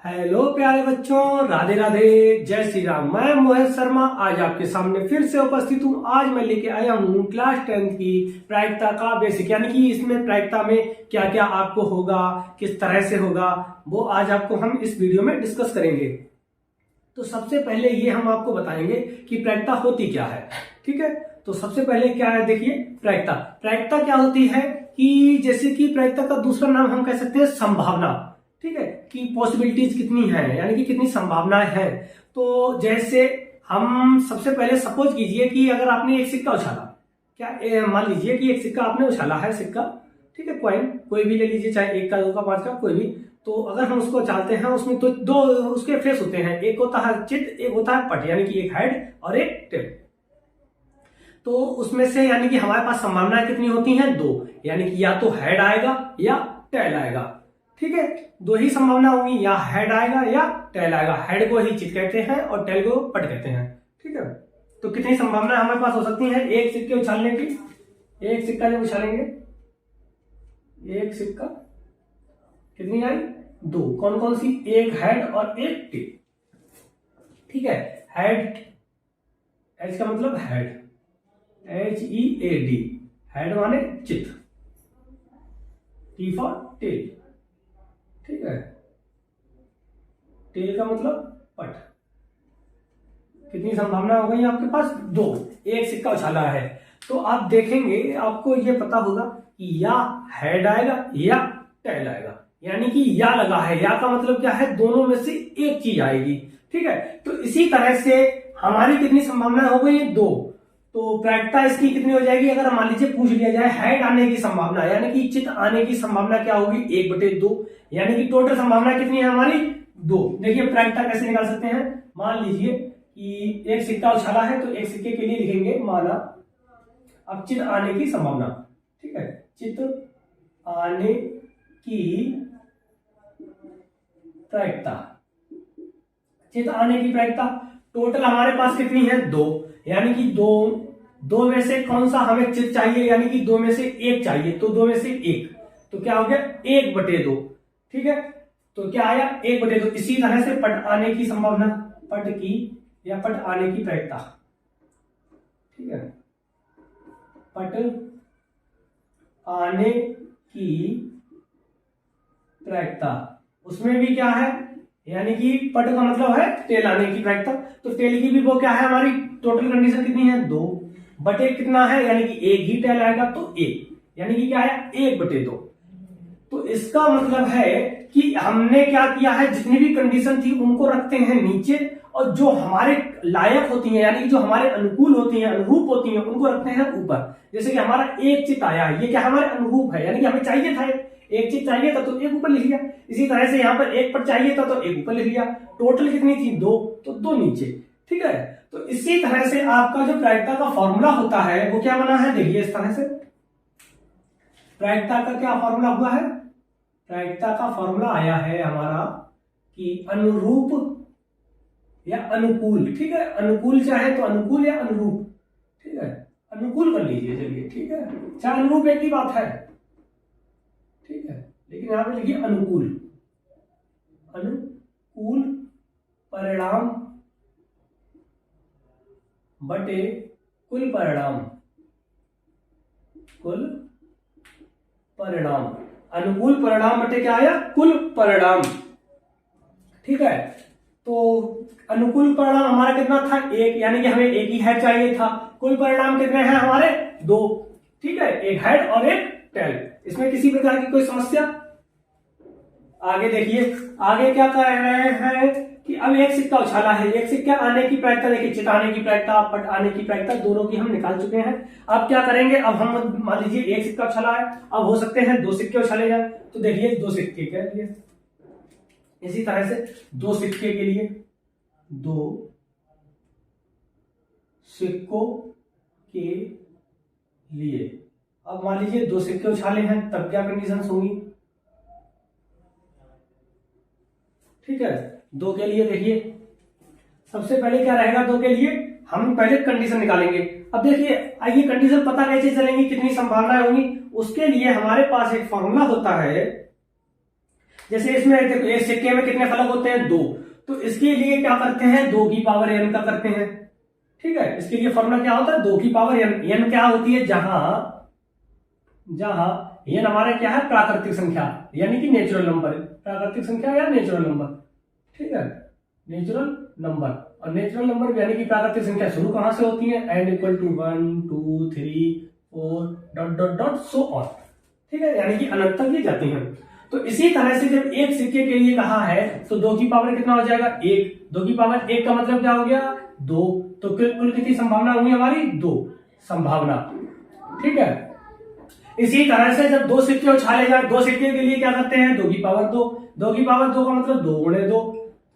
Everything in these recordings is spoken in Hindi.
हेलो प्यारे बच्चों, राधे राधे, जय श्री राम। मैं मोहित शर्मा आज आपके सामने फिर से उपस्थित हूँ। आज मैं लेके आया हूँ क्लास 10 की प्रायिकता का बेसिक, यानी कि इसमें प्रायिकता में क्या क्या आपको होगा, किस तरह से होगा, वो आज आपको हम इस वीडियो में डिस्कस करेंगे। तो सबसे पहले ये हम आपको बताएंगे कि प्रायिकता होती क्या है। ठीक है, तो सबसे पहले क्या है, देखिए प्रायिकता। प्रायिकता क्या होती है कि जैसे कि प्रायिकता का दूसरा नाम हम कह सकते हैं संभावना। ठीक है, कि पॉसिबिलिटीज कितनी है, यानी कि कितनी संभावनाएं हैं। तो जैसे हम सबसे पहले सपोज कीजिए कि अगर आपने एक सिक्का उछाला, क्या मान लीजिए कि एक सिक्का आपने उछाला है, सिक्का, ठीक है, कॉइन कोई भी ले लीजिए, चाहे 1 का 2 का 5 का कोई भी। तो अगर हम उसको उछालते हैं, उसमें तो दो उसके फेस होते हैं, एक होता है चित, एक होता है पट, यानी कि एक हेड और एक टेल। तो उसमें से यानी कि हमारे पास संभावनाएं कितनी होती हैं, 2, यानी कि या तो हेड आएगा या टेल आएगा। ठीक है, 2 ही संभावना होंगी, या हेड आएगा या टेल आएगा। हेड को ही चित कहते हैं और टेल को पट कहते हैं। ठीक है, तो कितनी संभावना हमारे पास हो सकती है एक सिक्के उछालने की। एक सिक्का जब उछालेंगे, एक सिक्का कितनी आई, 2। कौन कौन सी, एक हेड और एक टेल। ठीक है, हेड, एच का मतलब हेड, HEAD, हेड माने चित, T फॉर टेल। ठीक है, टेल का मतलब पट। कितनी संभावना हो गई आपके पास, 2। एक सिक्का उछाला है तो आप देखेंगे, आपको ये पता होगा कि या हेड आएगा या टेल आएगा, यानी कि या लगा है, या का मतलब क्या है, दोनों में से एक चीज आएगी। ठीक है, तो इसी तरह से हमारी कितनी संभावना हो गई, 2। तो प्रायिकता इसकी कितनी हो जाएगी, अगर मान लीजिए पूछ लिया जाए हेड आने की संभावना, यानी कि चित आने की संभावना क्या होगी, 1/2, यानी कि टोटल संभावना कितनी है हमारी, 2। देखिए प्रायिकता कैसे निकाल सकते हैं। मान लीजिए कि एक सिक्का उछाला है, तो एक सिक्के के लिए लिखेंगे माना, अब चित आने की संभावना। ठीक है, चित आने की प्रायिकता, चित आने की प्रायिकता टोटल हमारे पास कितनी है, 2, यानी कि 2 में से कौन सा हमें चित चाहिए, यानी कि 2 में से 1 चाहिए, तो 2 में से 1, तो क्या हो गया, 1/2। ठीक है, तो क्या आया, 1/2। इसी तरह से पट आने की संभावना, पट की या पट आने की प्रायिकता। ठीक है, पट आने की प्रायिकता, उसमें भी क्या है, यानी कि पट का मतलब है टेल आने की प्रायिकता। तो टेल की भी वो क्या है, हमारी टोटल कंडीशन कितनी है, 2 बटे कितना है, यानी कि 1 ही टेल आएगा, तो 1, यानी कि क्या है, 1/2। तो इसका मतलब है कि हमने क्या किया है, जितनी भी कंडीशन थी उनको रखते हैं नीचे, और जो हमारे लायक होती हैं, यानी कि जो हमारे अनुकूल होती हैं, अनुरूप होती हैं, उनको रखते हैं ऊपर। जैसे कि हमारा एक चित आया है, ये क्या हमारे अनुरूप है, यानी कि हमें चाहिए था, एक चीज चाहिए था तो एक ऊपर लिख लिया। इसी तरह से यहाँ पर एक पर चाहिए था तो एक ऊपर लिख लिया। टोटल कितनी थी, 2, तो 2 नीचे। ठीक है, तो इसी तरह से आपका जो प्रायिकता का फॉर्मूला होता है वो क्या बना है, देखिए इस तरह से। प्रायिकता का क्या फॉर्मूला हुआ है, प्रायिकता का फॉर्मूला आया है हमारा कि अनुरूप या अनुकूल। ठीक है, अनुकूल चाहे तो अनुकूल या अनुरूप। ठीक है, अनुकूल कर लीजिए, चलिए ठीक है, चाहे अनुरूप एक ही बात है। ठीक है, लेकिन यहां पे लिखिए अनुकूल, अनुकूल परिणाम बटे कुल परिणाम, कुल परिणाम, अनुकूल परिणाम बटे क्या आया, कुल परिणाम। ठीक है, तो अनुकूल परिणाम हमारा कितना था, 1, यानी कि हमें एक ही हेड चाहिए था। कुल परिणाम कितने हैं हमारे, 2। ठीक है, एक हेड और एक टेल। इसमें किसी प्रकार की कोई समस्या। आगे देखिए, आगे क्या कर रहे हैं कि अब एक सिक्का उछाला है, एक सिक्का आने की प्रायिकता, देखिए चित आने की प्रायिकता, पट आने की प्रायिकता, दोनों की हम निकाल चुके हैं। अब क्या करेंगे, अब हम मान लीजिए एक सिक्का उछाला है, अब हो सकते हैं 2 सिक्के उछाले जाए, तो देखिए 2 सिक्के के लिए, इसी तरह से 2 सिक्के के लिए, 2 सिक्कों के लिए। अब मान लीजिए 2 सिक्के उछाले हैं, तब क्या कंडीशंस होंगी। ठीक है, 2 के लिए देखिए सबसे पहले क्या रहेगा, 2 के लिए हम पहले कंडीशन निकालेंगे। अब देखिए आइए, कंडीशन पता कैसे चलेंगी, कितनी संभावनाएं होंगी, उसके लिए हमारे पास एक फॉर्मूला होता है जैसे इसमें देखो एक सिक्के में कितने फलक होते हैं, 2, तो इसके लिए क्या करते हैं, 2 की पावर n का करते हैं। ठीक है, इसके लिए फॉर्मूला क्या होता है, 2 की पावर n। n क्या होती है, जहां n हमारा क्या है, प्राकृतिक संख्या यानी कि नेचुरल नंबर, प्राकृतिक संख्या या नेचुरल नंबर। ठीक है, नेचुरल नंबर, और नेचुरल नंबर यानी कि प्राकृतिक संख्या शुरू कहां से होती है, n = 1 2 3 4 dot dot dot so on. ठीक है, यानी कि अनंत तक ये जाती हैं। तो इसी तरह से जब एक सिक्के के लिए कहा है तो 2 की पावर कितना हो जाएगा, 1। 2 की पावर 1 का मतलब क्या हो गया, 2। तो कुल कितनी संभावना हुई हमारी, 2 संभावना। ठीक है, इसी तरह से जब 2 सिक्के उछाले जाए, 2 सिक्के के लिए क्या करते हैं, 2 की पावर 2। 2 की पावर 2 का मतलब 2 गुणे 2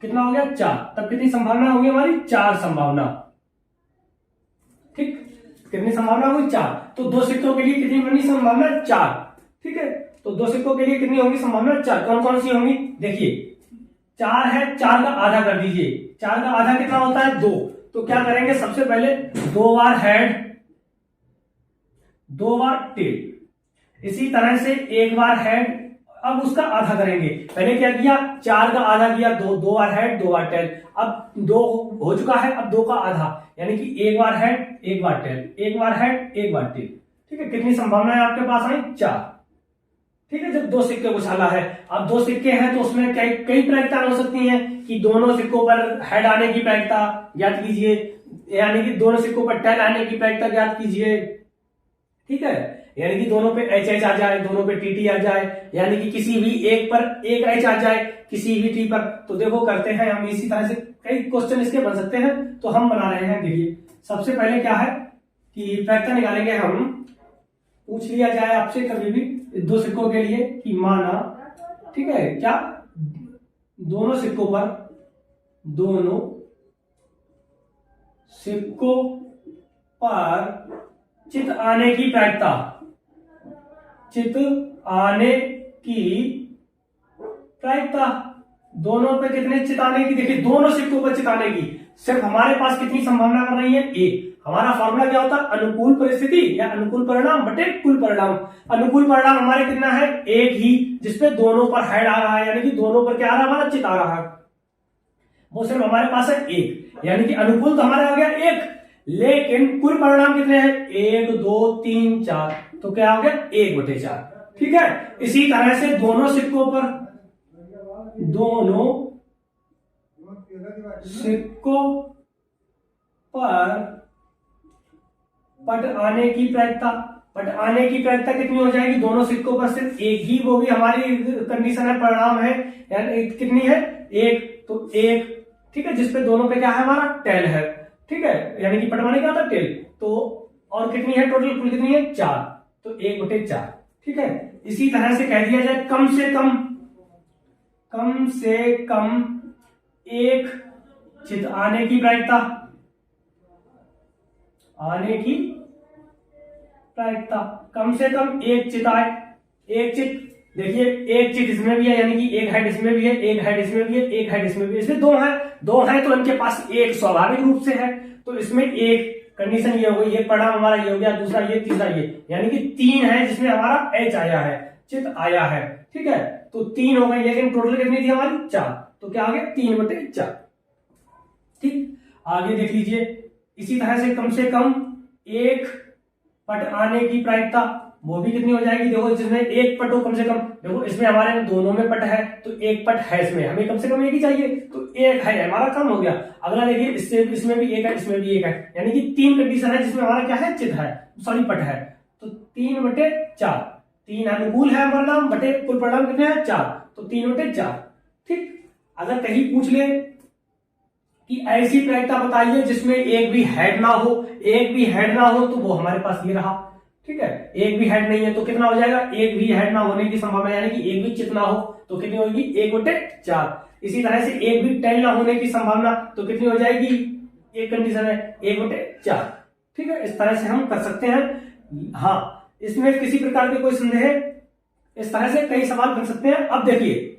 कितना हो गया, 4। तब कितनी संभावना होगी हमारी, 4 संभावना। ठीक, कितनी संभावना हुई, 4। तो 2 सिक्कों के लिए कितनी बनी संभावना, 4। ठीक है, तो 2 सिक्कों के लिए कितनी होगी संभावना, 4। कौन कौन सी होंगी, देखिए 4 है, 4 का आधा कर दीजिए। 4 का आधा कितना होता है, 2। तो क्या करेंगे, सबसे पहले 2 बार हेड, 2 बार टेल। इसी तरह से 1 बार हेड, अब उसका आधा करेंगे। पहले क्या किया, 4 का आधा किया, 2 बार हेड 2 बार टेल। अब 2 हो चुका है, अब 2 का आधा यानी कि 1 बार हेड 1 बार टेल, 1 बार हेड 1 बार टेल। ठीक है, कितनी संभावना है आपके पास आई, 4। ठीक है, जब 2 सिक्के उछाला है, अब 2 सिक्के हैं तो उसमें कई प्रायिकता हो सकती हैं कि दोनों सिक्कों पर हेड आने की प्रायिकता ज्ञात कीजिए, यानी कि दोनों सिक्कों पर टेल आने की प्रायिकता ज्ञात कीजिए। ठीक है, यानी कि दोनों पे एच एच आ जाए, दोनों पे टी टी आ जाए, यानी कि किसी भी एक पर एक एच आ जाए, किसी भी टी पर। तो देखो करते हैं हम, इसी तरह से कई क्वेश्चन इसके बन सकते हैं। तो हम बना रहे हैं, देखिए सबसे पहले क्या है कि प्रायिकता निकालेंगे हम। पूछ लिया जाए आपसे कभी भी 2 सिक्कों के लिए कि माना, ठीक है, क्या दोनों सिक्कों पर चित आने की प्रायिकता, चित आने की प्रायिकता, दोनों पे कितने चित आने की, देखिए दोनों सिक्कों पर चित आने की सिर्फ हमारे पास कितनी संभावना कर रही है, 1। हमारा फॉर्मूला क्या होता है, अनुकूल परिस्थिति या अनुकूल परिणाम बटे कुल परिणाम। अनुकूल परिणाम हमारे कितना है, 1 ही, जिसपे दोनों पर हेड आ रहा है, यानी कि दोनों पर क्या आ रहा है, हमारा चित आ रहा है, वो सिर्फ हमारे पास है 1। यानी कि अनुकूल तो हमारा हो गया 1, लेकिन कुल परिणाम कितने हैं, 1 2 3 4, तो क्या हो गया 1/4। ठीक है, इसी तरह से दोनों सिक्कों पर पट आने की प्रायिकता, पट आने की प्रायिकता कितनी हो जाएगी, दोनों सिक्कों पर सिर्फ 1 ही, वो भी हमारी कंडीशन है, परिणाम है, यानी कितनी है, 1। तो 1, ठीक है, जिसपे दोनों पे क्या है, हमारा टेल है। ठीक है, यानी कि पटवाने क्या होता है, टेल। तो और कितनी है टोटल, कुल कितनी है, 4, तो 1/4। ठीक है, इसी तरह से कह दिया जाए कम से कम 1 चित आने की प्रायिकता, कम से कम 1 चित आए। 1 चित, देखिए 1 चित इसमें भी है, यानी कि 1 हेड इसमें भी है, 1 हेड इसमें भी है, 1 हेड इसमें भी है, इसमें 2 है तो इनके पास 1 स्वाभाविक रूप से है, तो इसमें 1 कंडीशन ये हो गई, ये परिणाम हमारा ये हो गया, दूसरा ये, तीसरा ये, यानी कि 3 है जिसमें हमारा एच आया है, चित आया है। ठीक है, तो 3 हो गई, लेकिन टोटल कितनी थी हमारी, 4, तो क्या आ गया 3/4। ठीक, आगे देख लीजिए, इसी तरह से कम 1 पट आने की प्रायिकता, वो भी कितनी हो जाएगी, देखो जिसमें 1 पट हो कम से कम, देखो इसमें हमारे दोनों में पट है, तो 1 पट है, इसमें हमें कम से कम 1 ही चाहिए, तो 1 है, हमारा काम हो गया। अगला देखिए, इसमें भी 1 है, इसमें भी 1 है, यानी कि 3 कंडीशन है जिसमें हमारा क्या है, चित है, सॉरी पट है, तो 3/4। 3 अनुकूल है परिणाम बटे कुल परिणाम कितने हैं, 4, तो 3/4। ठीक, अगर कहीं पूछ ले कि ऐसी प्रायिकता बताइए जिसमें एक भी हेड ना हो, तो वो हमारे पास ये रहा। ठीक है, एक भी हेड नहीं है तो कितना हो जाएगा, एक भी हेड ना होने की संभावना, यानी कि एक भी चित ना हो तो कितनी होगी, 1/4। इसी तरह से एक भी टेल ना होने की संभावना, तो कितनी हो जाएगी, एक कंडीशन है, 1/4। ठीक है, इस तरह से हम कर सकते हैं। हाँ, इसमें किसी प्रकार के कोई संदेह, इस तरह से कई सवाल कर सकते हैं। अब देखिए,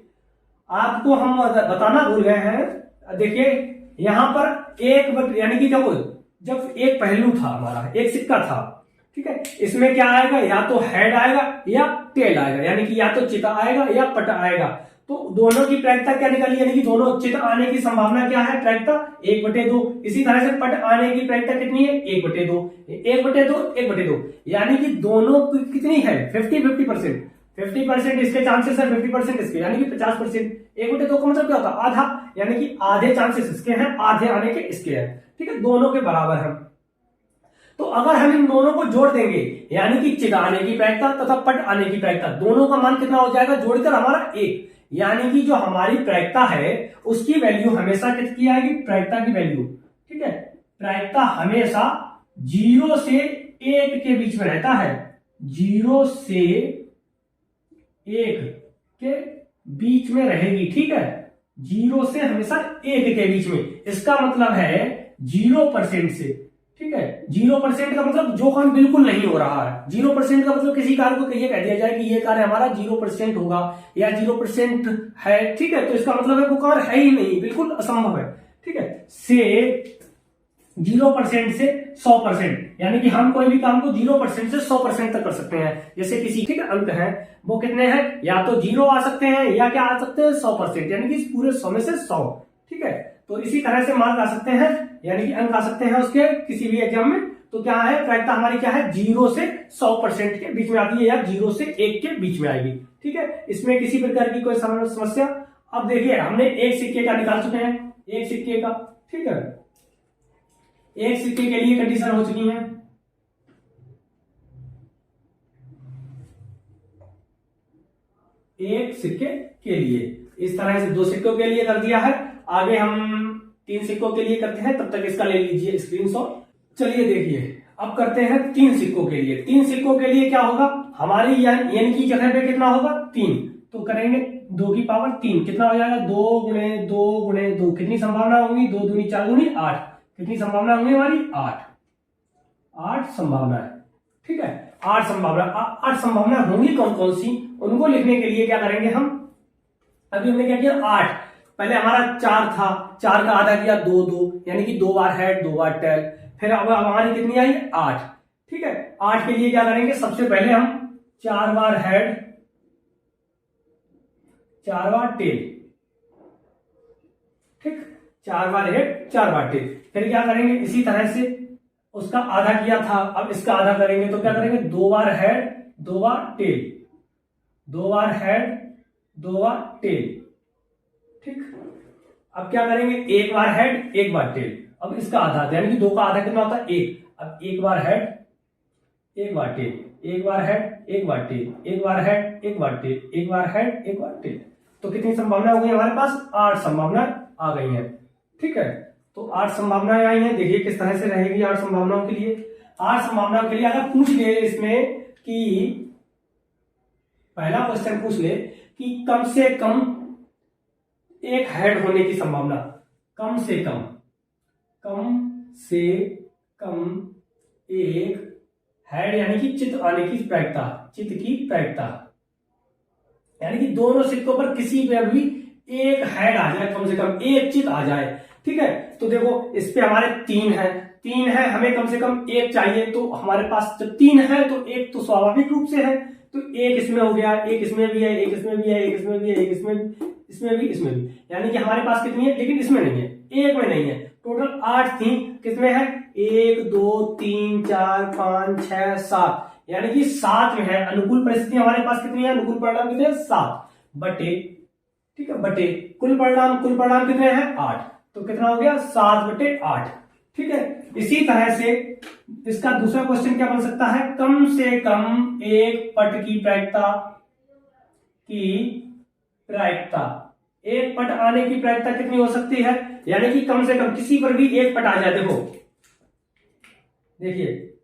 आपको हम बताना भूल गए हैं, देखिए यहां पर एक, यानी कि जब एक पहलू था हमारा, एक सिक्का था, ठीक है, इसमें क्या आएगा, या तो हेड आएगा या टेल आएगा, यानी कि या तो चिता आएगा या पट आएगा। तो दोनों की प्रायिकता क्या निकली, यानी कि दोनों चित आने की संभावना क्या है, प्रायिकता 1/2। इसी तरह से पट आने की प्रायिकता कितनी है, 1/2, 1/2, 1/2, यानी कि दोनों की कितनी है, 50-50%। 50% इसके चांसेस है, 50% इसके, यानी कि 50%। 1/2 का मतलब क्या होता है, आधा, यानी कि आधे चांसेस इसके हैं, आधे आने के इसके हैं। ठीक है, दोनों के बराबर है। तो अगर हम इन दोनों को जोड़ देंगे, यानी कि चित आने की प्रायिकता तथा पट आने की प्रायिकता, दोनों का मान कितना हो जाएगा, जोड़कर हमारा 1, यानी कि जो हमारी प्रायिकता है उसकी वैल्यू हमेशा कितनी आएगी, प्रायिकता की वैल्यू। ठीक है, प्रायिकता हमेशा 0 से 1 के बीच में रहता है, 0 से 1 के बीच में रहेगी। ठीक है, 0 से हमेशा 1 के बीच में, इसका मतलब है 0% से। ठीक है, 0% का मतलब जो काम बिल्कुल नहीं हो रहा है। 0% का मतलब किसी कार्य को ये कह दिया जाए कि ये कार्य हमारा 0% होगा या 0% है। ठीक है, तो इसका मतलब है वो कार्य है ही नहीं, बिल्कुल असंभव है। ठीक है, से 0% से 100%, यानी कि हम कोई भी काम को 0% से 100% तक कर सकते हैं। जैसे किसी, ठीक है, अंक है वो कितने हैं, या तो 0 आ सकते हैं या क्या आ सकते हैं, 100%, यानी कि पूरे 100 में से 100। ठीक है, तो इसी तरह से मार्क आ सकते हैं, यानी कि अंक आ सकते हैं उसके किसी भी एग्जाम में। तो क्या है, प्रायिकता हमारी क्या है, 0 से 100% के बीच में आती है या 0 से 1 के बीच में आएगी। ठीक है, इसमें किसी प्रकार की कोई समस्या। अब देखिए, हमने एक सिक्के का निकाल चुके हैं, एक सिक्के का। ठीक है, एक सिक्के के लिए कंडीशन हो चुकी है, एक सिक्के के लिए इस तरह से 2 सिक्कों के लिए कर दिया है। आगे हम 3 सिक्कों के लिए करते हैं, तब तक इसका ले लीजिए स्क्रीनशॉट। चलिए देखिए, अब करते हैं 3 सिक्कों के लिए। 3 सिक्कों के लिए क्या होगा, हमारी एन की जगह पे कितना होगा, 3, तो करेंगे 2 की पावर 3, कितना हो जाएगा, 2 गुणे 2 गुणे 2, कितनी संभावना होगी, 2 दूनी 4 दूनी 8, कितनी संभावना होगी हमारी, 8 संभावना है। ठीक है, 8 संभावना होंगी कौन कौन सी, उनको लिखने के लिए क्या करेंगे हम, अभी हमने क्या किया, 8, पहले हमारा 4 था, 4 का आधा किया 2 2, यानी कि 2 बार हेड 2 बार टेल, फिर अब हमारी कितनी आई, 8। ठीक है, 8 के लिए क्या करेंगे, सबसे पहले हम 4 बार हेड 4 बार टेल। ठीक, 4 बार हेड 4 बार टेल, फिर क्या करेंगे, इसी तरह से उसका आधा किया था, अब इसका आधा करेंगे, तो क्या करेंगे, 2 बार हेड 2 बार टेल, 2 बार हेड 2 बार टेल। ठीक, अब क्या करेंगे, 1 बार हेड 1 बार टेल, अब इसका आधा, यानी कि 2 का आधा कितना होता है, 1, अब 1 बार हेड 1 बार टेल, 1 बार हेड 1 बार टेल, 1 बार हेड 1 बार टेल, 1 बार हेड 1 बार टेल। तो कितनी संभावना हो गई हमारे पास, 8 संभावना आ गई है। ठीक है, तो 8 संभावनाएं आई हैं, देखिए किस तरह से रहेगी 8 संभावनाओं के लिए। 8 संभावनाओं के लिए अगर पूछ ले इसमें कि, पहला क्वेश्चन पूछ ले कि कम से कम एक हेड होने की संभावना, कम से कम एक हेड, यानी कि चित आने की प्रायिकता, चित की प्रायिकता, यानी कि दोनों सिक्कों पर किसी पे भी एक हेड आ जाए, कम से कम एक चित आ जाए। ठीक है, तो देखो इस पे हमारे 3 है, हमें कम से कम एक चाहिए, तो हमारे पास जब 3 है तो एक तो स्वाभाविक रूप से है, तो एक इसमें हो गया, एक इसमें भी है, एक इसमें भी है, एक इसमें भी है, एक इसमें भी, इसमें भी, यानी कि हमारे पास कितनी है, लेकिन इसमें नहीं है, एक में नहीं है। टोटल 8 थी, किसमें है, 1 2 3 4 5 6 7, यानी कि 7 में है। अनुकूल परिस्थिति हमारे पास कितनी है, अनुकूल परिणाम कितने हैं, 7 बटे, ठीक है, बटे कुल परिणाम कितने हैं, 8, तो कितना हो गया, 7 बटे 8। ठीक है, इसी तरह से इसका दूसरा क्वेश्चन क्या बन सकता है, कम से कम एक पट की प्रायिकता, एक पट आने की प्रायिकता कितनी हो सकती है, यानी कि कम से कम किसी पर भी एक पट आ जाए। देखो देखिए,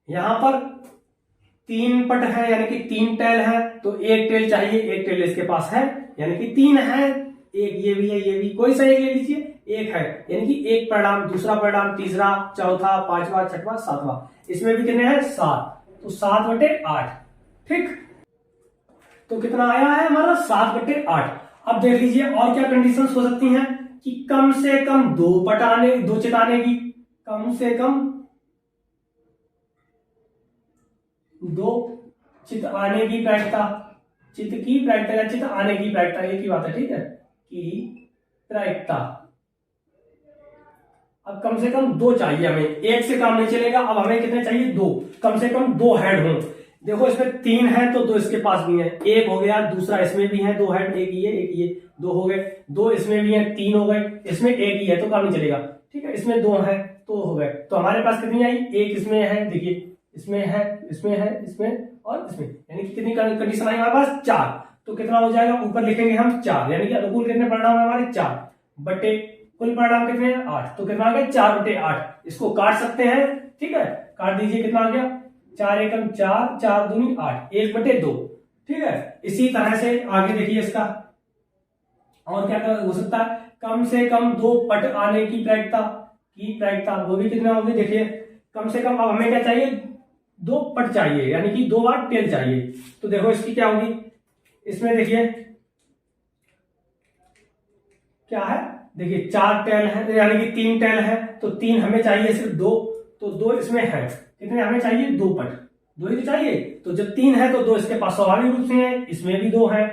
यहां पर 3 पट है, यानी कि 3 टेल है, तो एक टेल चाहिए, एक टेल इसके पास है, यानी कि 3 है, एक ये भी है, ये भी, कोई सा एक ले लीजिए, एक है, यानी कि एक परिणाम, दूसरा परिणाम, तीसरा, चौथा, 5वां, 6वां, 7वां, इसमें भी कितने हैं, 7, तो 7 बटे 8। ठीक, तो कितना आया है हमारा, 7 बटे 8। अब देख लीजिए और क्या कंडीशंस हो सकती हैं कि कम से कम 2 चित आने की, कम से कम 2 चित आने की प्रायिकता, चित्त की प्रायिकता या चित्त आने की प्रायिकता, एक ही बात है, ठीक है, की प्रायिकता। अब कम से कम 2 चाहिए हमें, एक से काम नहीं चलेगा। अब हमें कितने चाहिए? 2, कम से कम 2 हेड हों। देखो इसमें 3 है तो 2 इसके पास भी है, एक हो गया, दूसरा इसमें भी है 2 हेड, एक ये 2 हो गए, 2 इसमें भी है, 3 हो गए, इसमें एक ही है तो काम नहीं चलेगा, ठीक है। इसमें 2 है तो हो गए, तो हमारे पास कितनी आई? एक इसमें है, देखिए इसमें है, इसमें है, इसमें और इसमें, यानी कि कितनी कंडीशन आई हमारे पास? 4। तो कितना हो जाएगा? ऊपर लिखेंगे हम 4, यानी कि अनुकूल कितने परिणाम है हमारे? 4 बटे कुल परिणाम कितने हैं? 8। तो कितना आ गया? 4 बटे 8। इसको काट सकते हैं, ठीक है, काट दीजिए, कितना आ गया? 4 एकम 4, 4 दूनी 8, 1 बटे 2, ठीक है। इसी तरह से आगे देखिए इसका और क्या हो सकता है? कम से कम 2 पट आने की प्रायिकता, वो भी कितना होगी? देखिए कम से कम अब हमें क्या चाहिए? 2 पट चाहिए, यानी कि 2 बार टेल चाहिए। तो देखो इसकी क्या होगी? इसमें देखिए क्या है, देखिए 4 टेल है, यानी कि 3 टेल है, तो 3 हमें चाहिए सिर्फ 2, तो 2 इसमें है, कितने हमें चाहिए? 2 पट, 2 ही तो चाहिए। तो जब 3 है तो 2 इसके पास स्वाभाविक रूप से है, इसमें भी 2 है,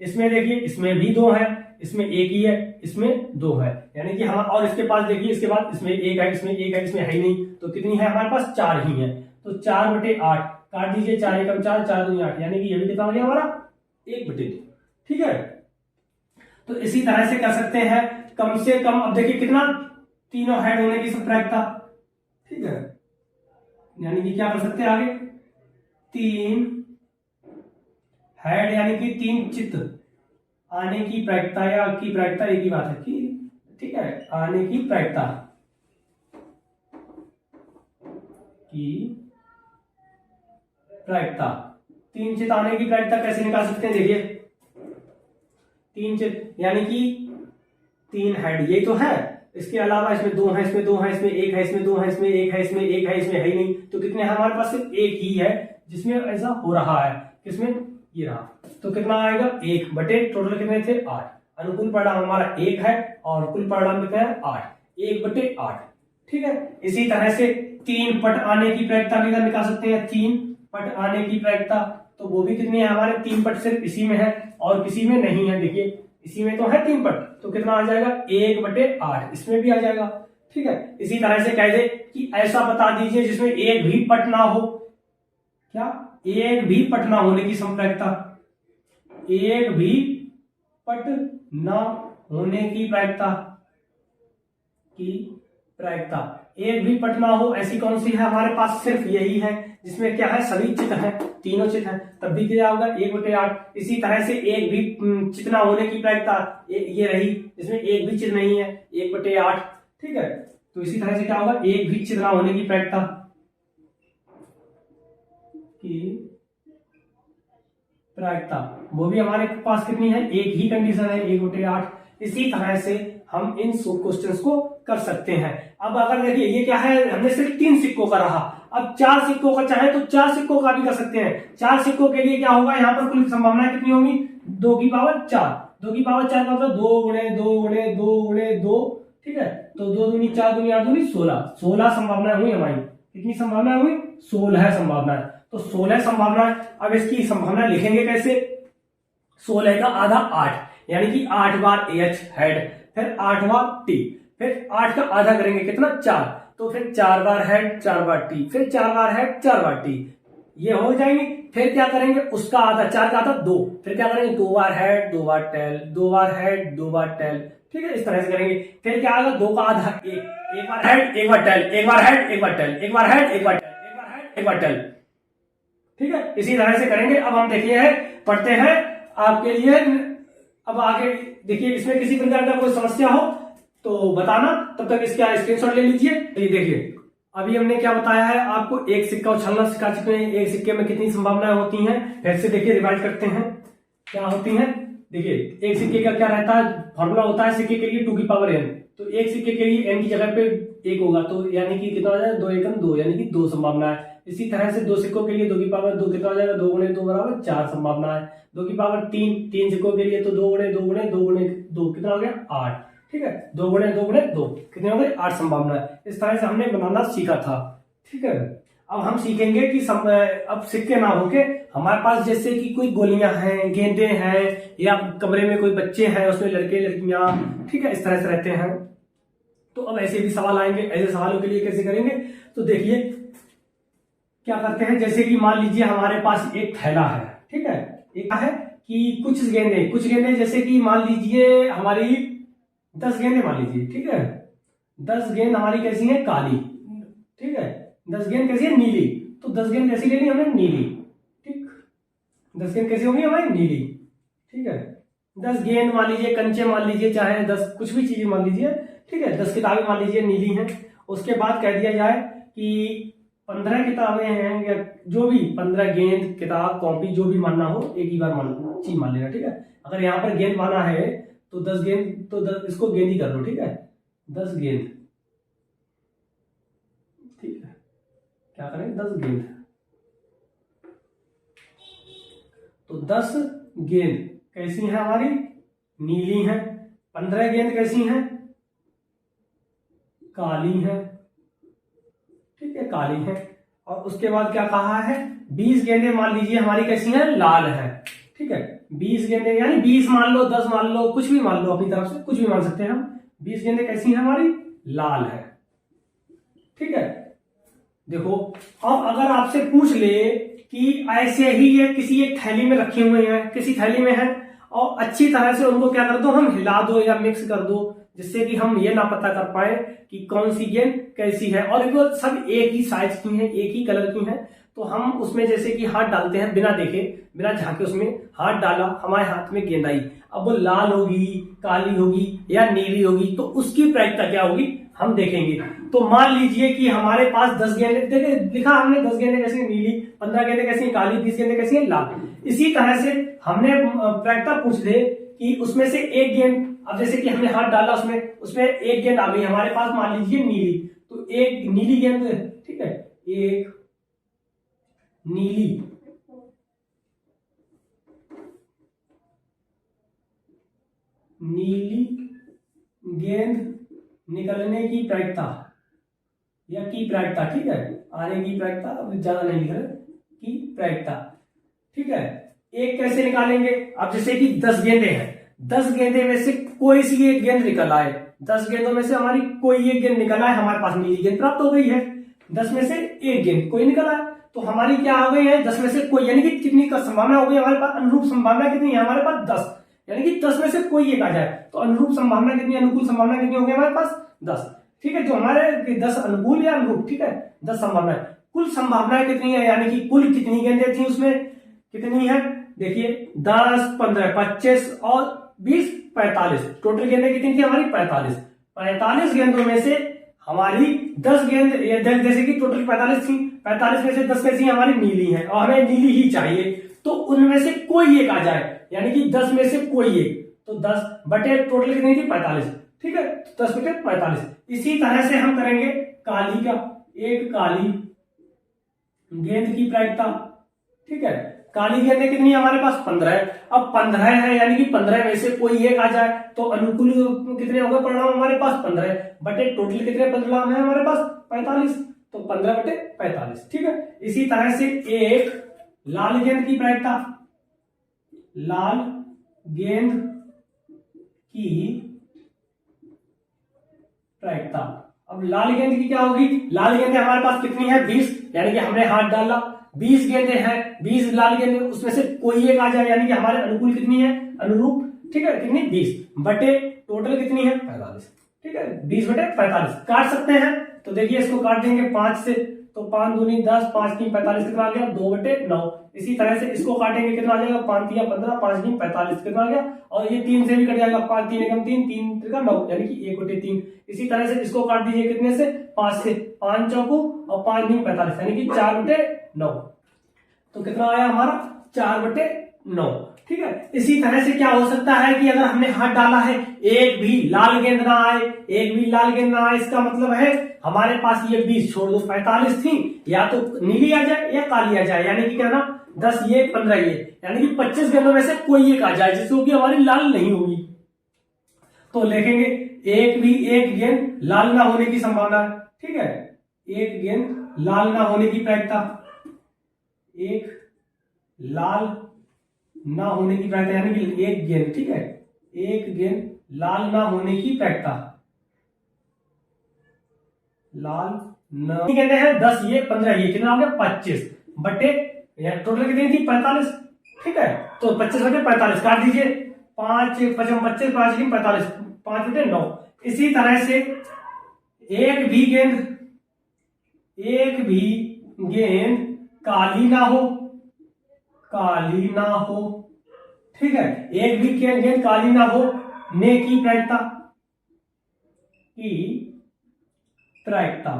इसमें देखिए इसमें भी 2 है, इसमें एक ही है, इसमें 2 है, यानी कि हम, और इसके पास देखिए इसके बाद इसमें 1 है, इसमें 1 है, इसमें है ही नहीं, तो कितनी है हमारे पास? 4 ही है। तो 4 बटे 8 काट दीजिए, 4 एकम 4, 4 दूनी 8, यानी कि ये भी कितना हो गया हमारा? 1 बटे 2, ठीक है। तो इसी तरह से कर सकते हैं कम से कम। अब देखिए कितना, तीनों हेड होने की प्रायिकता, ठीक है, यानी कि क्या कर सकते हैं आगे? 3 हेड यानी कि 3 चित्त आने की प्रायिकता, या की प्रायिकता एक ही बात है कि, ठीक है, आने की प्रायिकता, की प्रायिकता। 3 चित्त आने की प्रायिकता कैसे निकाल सकते हैं? देखिए 3 चित्त यानी कि 3 हेड, ये तो है, इसके अलावा इसमें 2 है, इसमें 2 है, इसमें 1 है, इसमें 2 है, इसमें 1 है, इसमें 1 है, इसमें है ही नहीं, तो कितने हैं हमारे पास? सिर्फ एक ही है जिसमें ऐसा हो रहा है, किसमें? ये रहा। तो कितना आएगा? 1 बटे टोटल कितने थे? 8। अनुकूल परिणाम हमारा 1 है और कुल परिणाम कितना है? 8, 1 बटे 8, ठीक है। इसी तरह से 3 पट आने की प्रायिकता भी निकाल सकते हैं। 3 पट आने की प्रायिकता, तो वो भी कितनी है हमारे? 3 पट सिर्फ इसी में है और किसी में नहीं है। देखिए इसी में तो है 3 पट, तो कितना आ जाएगा? 1 बटे 8, इसमें भी आ जाएगा, ठीक है। इसी तरह से कह दे कि ऐसा बता दीजिए जिसमें एक भी पट ना हो। क्या? एक भी पट ना होने की संप्रायिकता, एक भी पट ना होने की प्रायिकता, एक भी पट ना हो, ऐसी कौन सी है हमारे पास? सिर्फ यही है जिसमें क्या है? सभी चित्त हैं, तीनों चित्त हैं, तब भी क्या होगा? 1 बटे 8। इसी तरह से एक भी चित्त ना होने की प्रायिकता ये रही, जिसमें एक भी चित्त नहीं है, 1 बटे 8, ठीक है। तो इसी तरह से क्या होगा? एक भी चित्त ना होने की प्रायिकता वो भी हमारे पास कितनी है? एक ही कंडीशन है, 1 बटे 8। इसी तरह से हम इन क्वेश्चंस को कर सकते हैं। अब अगर देखिए ये क्या है, हमने सिर्फ 3 सिक्कों का रहा, अब 4 सिक्कों का चाहे तो 4 सिक्कों का भी कर सकते हैं। 4 सिक्कों के लिए क्या होगा? यहाँ पर कुल संभावना कितनी होगी? 2 की पावर 4, 2 की पावर 4 का मतलब 2 गुणे 2 गुणे 2 गुणे 2, ठीक है। तो 2 दूनी 4 दूनी 8 दूनी 16 संभावनाएं हुई हमारी। कितनी संभावनाएं हुई? 16 संभावनाएं। तो 16 संभावनाएं। अब इसकी संभावना लिखेंगे कैसे? 16 का आधा 8, यानी कि 8 बार एच हेड, फिर 8 बार टी, फिर 8 का आधा करेंगे कितना? 4, तो फिर 4 बार हेड 4 बार टी, फिर 4 बार हेड 4 बार टी, ये हो जाएंगे। फिर क्या करेंगे? उसका आधा, 4 का आधा 2, फिर क्या करेंगे? 2 बार हेड 2 बार टेल, 2 बार हेड 2 बार टेल, ठीक है। इस तरह से करेंगे। फिर क्या आएगा? 2 का आधा 1, 1 बार हेड 1 बार टेल, 1 बार हेड 1 बार टेल, 1 बार हेड 1 बार टेल, 1 बार हेड 1 बार टेल, ठीक है। इसी तरह से करेंगे। अब हम देखिए पढ़ते हैं आपके लिए। अब आगे देखिए, इसमें किसी प्रकार का कोई समस्या हो तो बताना, तब तक इसका स्क्रीनशॉट ले लीजिए। ये देखिए अभी हमने क्या बताया है आपको, एक सिक्का उछलना सिखा चुके हैं। एक सिक्के में कितनी संभावनाएं होती हैं, फिर से देखिए रिवाइज करते हैं क्या होती हैं। देखिए एक सिक्के का क्या रहता है, फॉर्मूला होता है सिक्के के लिए 2 की पावर n। तो एक सिक्के के लिए n की जगह पे 1 होगा, तो यानी कि कितना हो जाएगा? 2 एकम 2, यानी कि 2 संभावना है। इसी तरह से 2 सिक्कों के लिए 2 की पावर 2 कितना हो जाएगा? 2 गुणे 2 बराबर 4 संभावना है। 2 की पावर 3 सिक्कों के लिए तो 2 गुणे 2 गुणे 2 गुणे 2 कितना हो गया? 8, ठीक है। 2 गुणे 2 गुणे 2 कितने हो गए? 8 संभावना है। इस तरह से हमने बनाना सीखा था, ठीक है। अब हम सीखेंगे कि अब सिक्के ना होके हमारे पास जैसे कि कोई गोलियां हैं, गेंदे हैं, या कमरे में कोई बच्चे हैं, उसमें लड़के लड़कियां, ठीक है, इस तरह से रहते हैं। तो अब ऐसे भी सवाल आएंगे। ऐसे सवालों के लिए कैसे करेंगे, तो देखिए क्या करते हैं। जैसे कि मान लीजिए हमारे पास एक थैला है, ठीक है, एक है कि कुछ गेंदे जैसे कि मान लीजिए हमारी 10 गेंदें मान लीजिए, ठीक है, 10 गेंद हमारी कैसी है, काली, ठीक है, 10 गेंद कैसी है, नीली। तो 10 गेंद कैसी लेनी हमने, नीली, ठीक, 10 गेंद कैसी होंगी हमारी, नीली, ठीक है। 10 गेंद मान लीजिए, कंचे मान लीजिए, चाहे 10 कुछ भी चीज मान लीजिए, ठीक है, 10 किताबें मान लीजिए नीली हैं। उसके बाद कह दिया जाए कि 15 किताबें हैं, या जो भी 15 गेंद, किताब, कॉपी, जो भी मानना हो, एक ही बार चीज मान लेना, ठीक है। अगर यहाँ पर गेंद माना है तो 10 गेंद, तो 10 इसको गेंद ही कर लो, ठीक है, 10 गेंद, ठीक है, क्या करें, 10 गेंद। तो 10 गेंद कैसी है हमारी, नीली है। 15 गेंद कैसी हैं, काली है, ठीक है, काली है। और उसके बाद क्या कहा है, 20 गेंदें मान लीजिए हमारी कैसी हैं, लाल है, ठीक है। 20 गेंदें यानी 20 मान लो, 10 मान लो, कुछ भी मान लो, अपनी तरफ से कुछ भी मान सकते हैं हम। 20 गेंदें कैसी हैं हमारी, लाल है, ठीक है। देखो अब अगर आपसे पूछ ले कि ऐसे ही ये किसी एक थैली में रखे हुए हैं, किसी थैली में है, और अच्छी तरह से उनको क्या कर दो, हम हिला दो या मिक्स कर दो, जिससे कि हम ये ना पता कर पाए कि कौन सी गेंद कैसी है, और वो सब एक ही साइज की हैं, एक ही कलर की हैं। तो हम उसमें जैसे कि हाथ डालते हैं, बिना देखे, बिना झांके, उसमें हाथ डाला, हमारे हाथ में गेंद आई। अब वो लाल होगी, काली होगी या नीली होगी, तो उसकी प्रायिकता क्या होगी हम देखेंगे। तो मान लीजिए कि हमारे पास 10 गेंदें, देखिए लिखा हमने 10 गेंदें कैसी नीली, 15 गेंदें कैसी काली, 20 गेंदें कैसी है लाल। इसी तरह से हमने प्रायिकता पूछ दे कि उसमें से एक गेंद, अब जैसे कि हमने हाथ डाला, उसमें एक गेंद आ गई हमारे पास, मान लीजिए नीली, तो एक नीली गेंद, ठीक है, एक नीली गेंद निकलने की प्रायिकता, या की प्रायिकता, ठीक है, आने की प्रायिकता, अब ज्यादा नहीं लिख रहे, की प्रायिकता, ठीक है। एक कैसे निकालेंगे, अब जैसे कि 10 गेंदें हैं, 10 गेंदे में से कोई सी एक गेंद निकल आए, 10 गेंदों में से हमारी कोई एक गेंद निकल आए, हमारे पास नीली गेंद प्राप्त हो गई है। 10 में से एक गेंद कोई निकल आए, तो हमारी क्या हो गई है, 10 में से कोई, यानी कि कितनी का संभावना हो गई हमारे पास, अनुरूप संभावना कितनी है हमारे पास, 10, यानी कि 10 में से कोई एक आ जाए, तो अनुरूप संभावना कितनी, अनुकूल संभावना कितनी होगी हमारे पास, 10, ठीक है। जो हमारे 10 अनुकूल या अनुरूप, ठीक है, 10 संभावनाएं। कुल संभावनाएं कितनी है, यानी कि कुल कितनी गेंदें थी उसमें, कितनी है, देखिए 10, 15, 25 और 20, 45, टोटल गेंदें कितनी थी हमारी, 45। 45 गेंदों में से हमारी 10 गेंद, जैसे कि टोटल 45 थी, 45 में से 10 कैसी हमारी नीली है, और हमें नीली ही चाहिए, तो उनमें से कोई एक आ जाए, यानी कि 10 में से कोई एक, तो 10 बटे टोटल कितनी थी, 45, ठीक है, 10 बटे 45। इसी तरह से हम करेंगे काली का, एक काली गेंद की प्रायिकता, ठीक है, काली गेंदें कितनी है हमारे पास, 15। अब 15 है, यानी कि 15 में से कोई एक आ जाए, तो अनुकूल कितने हो गए परिणाम हमारे पास, 15 बटे टोटल कितने परिणाम है हमारे पास, 45, तो 15 बटे 45, ठीक है। इसी तरह से एक लाल गेंद की प्रायिकता, लाल गेंद की प्रायिकता, अब लाल गेंद की क्या होगी, लाल गेंदें हमारे पास कितनी है, 20, यानी कि हमने हाथ डाला, 20 गेंदें हैं, 20 लाल गेंदें, उसमें से कोई एक आ जाए, यानी कि हमारे अनुकूल कितनी है, अनुरूप, ठीक है, कितनी, 20 बटे टोटल कितनी है, 45, ठीक है, 20 बटे 45। काट सकते हैं, तो देखिए इसको काट देंगे 5 से, तो 5 दूनी 10, 5 3 45, कितना आ गया, 2 बटे 9। इसी तरह से इसको काटेंगे, कितना आ जाएगा, 5 3 15, 5 3 45, कितना आ गया, और ये 3 से भी कट जाएगा, 5 3 एकम 3, 3 त्रिका 9, यानी कि 1 बटे 3। इसी तरह से इसको काट दीजिए कितने से, 5 से, 5 चौको और 5 3 45, यानी कि 4 बटे 9, तो कितना आया हमारा, 4 बटे 9, ठीक है। इसी तरह से क्या हो सकता है कि अगर हमने हाथ डाला है, एक भी लाल गेंद ना आए, एक भी लाल गेंद ना आए, इसका मतलब है हमारे पास ये 20 छोड़ दो, 45 थी, या तो नीली आ जाए या काली आ जाए, यानी कि क्या ना, 10 ये 15 ये, यानी कि 25 गेंदों में से कोई एक आ जाए जिसको कि हमारी लाल नहीं होगी, तो लिखेंगे एक भी, एक गेंद लाल ना होने की संभावना है, ठीक है, एक गेंद लाल ना होने की प्रायिकता, एक लाल ना होने की प्रायिकता, यानी कि एक गेंद, ठीक है, एक गेंद लाल ना होने की प्रायिकता, लाल न गेंदे हैं 10, ये 15, ये कितना हो गया 25 बटे, टोटल कितनी थी 45, ठीक है, तो 25 बटे 45 काट दीजिए, 5 पचम 25, 5 45, 5 बटे 9। इसी तरह से एक भी गेंद काली ना हो, काली ना हो, ठीक है, एक भी गेंद काली ना हो ने की प्रायिकता,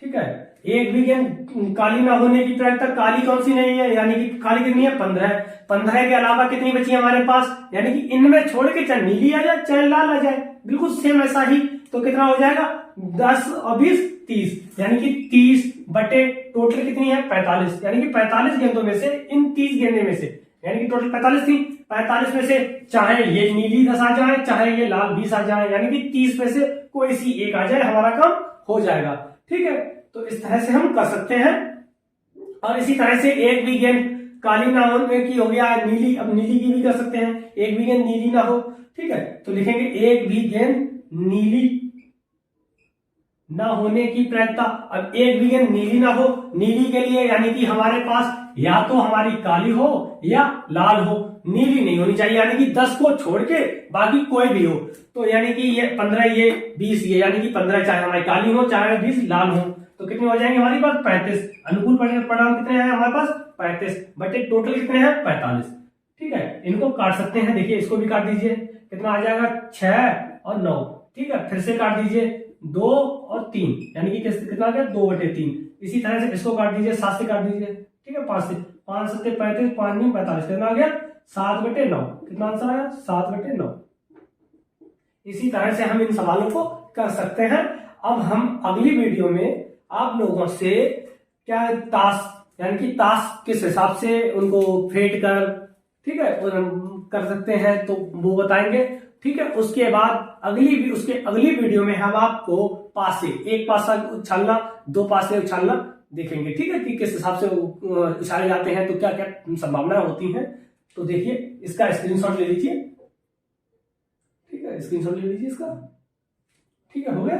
ठीक है, एक भी गेंद काली ना होने की प्रायिकता, काली कौन सी नहीं है, यानी कि काली कितनी है 15, 15 के अलावा कितनी बची है हमारे पास, यानी कि इनमें छोड़ के चाहे नीली आ जाए चाहे लाल आ जाए, बिल्कुल सेम ऐसा ही, तो कितना हो जाएगा 10 और 20 30, यानी कि 30 बटे टोटल कितनी है 45, यानी कि 45 गेंदों में से इन 30 गेंदे में से, यानी कि टोटल 45 थी, 45 में से चाहे ये नीली 10 आ जाए चाहे ये लाल 20 आ जाए, यानी कि 30 में से कोई सी एक आ जाए, हमारा काम हो जाएगा, ठीक है। तो इस तरह से हम कर सकते हैं। और इसी तरह से एक भी गेंद काली ना होने की हो गया नीली, अब नीली की भी कर सकते हैं, एक भी गेंद नीली ना हो, ठीक है, तो लिखेंगे एक भी गेंद नीली ना होने की प्रायिकता। अब एक भी गेंद नीली ना हो, नीली के लिए यानी कि हमारे पास या तो हमारी काली हो या लाल हो, नीली नहीं होनी चाहिए, यानी कि 10 को छोड़ के बाकी कोई भी हो, तो यानी कि ये 15 ये 20 ये, यानी कि 15 चाहे हमारी काली हो चाहे 20 लाल हो, तो कितने हो जाएंगे हमारे पास 35, अनुकूल परिणाम कितने हैं हमारे पास 35 बटे टोटल कितने हैं 45, ठीक है, इनको काट सकते हैं, देखिए इसको भी काट दीजिए, कितना आ जाएगा 6 और 9, ठीक है, फिर से काट दीजिए 2 और 3, यानी कि कितना आ गया 2 बटे 3, इसी तरह से इसको काट दीजिए 7 से काट दीजिए, ठीक है, 5 से, 5 7 35, 5 9 45, कितना आ गया 7 बटे 9, कितना आंसर आया 7 बटे 9। इसी तरह से हम इन सवालों को कर सकते हैं। अब हम अगली वीडियो में आप लोगों से क्या ताश, यानी कि ताश किस हिसाब से उनको फेंट कर, ठीक है, और हम कर सकते हैं तो वो बताएंगे, ठीक है। उसके बाद उसके अगली वीडियो में हम आपको पासे, एक पासा उछालना 2 पासे उछालना देखेंगे, ठीक है, कि किस हिसाब से उछाले जाते हैं, तो क्या क्या संभावनाएं होती हैं। तो देखिए इसका स्क्रीनशॉट ले लीजिए, ठीक है, स्क्रीनशॉट ले लीजिए इसका, ठीक है, हो गया,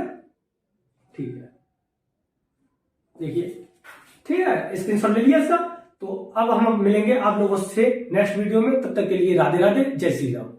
ठीक है, देखिए, ठीक है, स्क्रीनशॉट ले लिया इसका। तो अब हम मिलेंगे आप लोगों से नेक्स्ट वीडियो में, तब तक के लिए राधे राधे, जय श्री राम।